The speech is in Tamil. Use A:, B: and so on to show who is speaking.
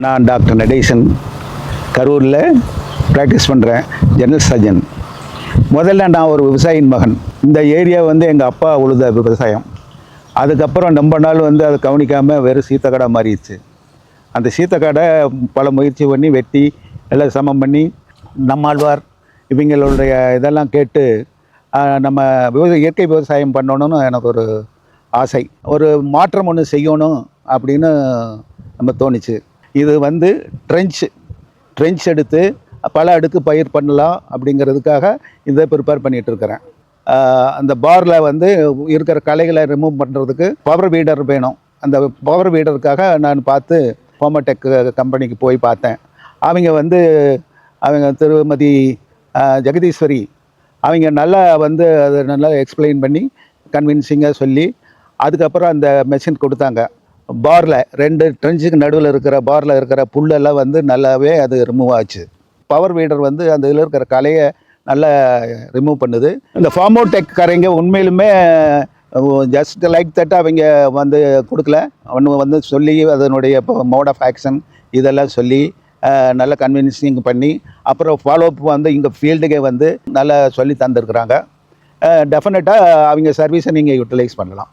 A: நான் டாக்டர் நடேசன் கரூரில் ப்ராக்டிஸ் பண்ணுறேன், ஜெனரல் சர்ஜன். முதல்ல நான் ஒரு விவசாயியின் மகன். இந்த ஏரியா எங்கள் அப்பா உழுத விவசாயம். அதுக்கப்புறம் ரொம்ப நாள் அதை கவனிக்காமல் வெறும் சீத்தக்கடை மாறிடுச்சு. அந்த சீத்தக்கடை பல முயற்சி பண்ணி வெட்டி எல்லாம் சமம் பண்ணி நம்மாழ்வார் இவங்களுடைய இதெல்லாம் கேட்டு நம்ம இயற்கை விவசாயம் பண்ணணும்னு எனக்கு ஒரு ஆசை. ஒரு மாற்றம் ஒன்று செய்யணும் அப்படின்னு நம்ம தோணுச்சு. இது ட்ரென்ச் எடுத்து பல அடுக்கு பயிர் பண்ணலாம் அப்படிங்கிறதுக்காக இதை ப்ரிப்பேர் பண்ணிகிட்டு இருக்கிறேன். அந்த பாரில் இருக்கிற களைகளை ரிமூவ் பண்ணுறதுக்கு பவர் வீடர் வேணும். அந்த பவர் வீடருக்காக நான் பார்த்து போமடெக் கம்பெனிக்கு போய் பார்த்தேன். அவங்க திருமதி ஜெகதீஸ்வரி அவங்க நல்லா அதை நல்லா எக்ஸ்பிளைன் பண்ணி கன்வின்சிங்காக சொல்லி அதுக்கப்புறம் அந்த மெஷின் கொடுத்தாங்க. பாரில் 2 ட்ரென்ச்சுக்கு நடுவில் இருக்கிற பாரில் இருக்கிற புல்லெல்லாம் நல்லாவே அது ரிமூவ் ஆச்சு. பவர் வீடர் அந்த இதில் இருக்கிற கலையை நல்லா ரிமூவ் பண்ணுது. இந்த ஃபார்மோடெக் காரங்க உண்மையிலுமே ஜஸ்ட் லைக் தட் அவங்க கொடுக்கல. ஒன்று சொல்லி அதனுடைய மோட் ஆஃப் ஆக்ஷன் இதெல்லாம் சொல்லி நல்லா கன்வின்சிங் பண்ணி அப்புறம் ஃபாலோஅப் இங்கே ஃபீல்டுக்கே நல்லா சொல்லி தந்துருக்குறாங்க. டெஃபினட்டாக அவங்க சர்வீஸை நீங்கள் யூட்டிலைஸ் பண்ணலாம்.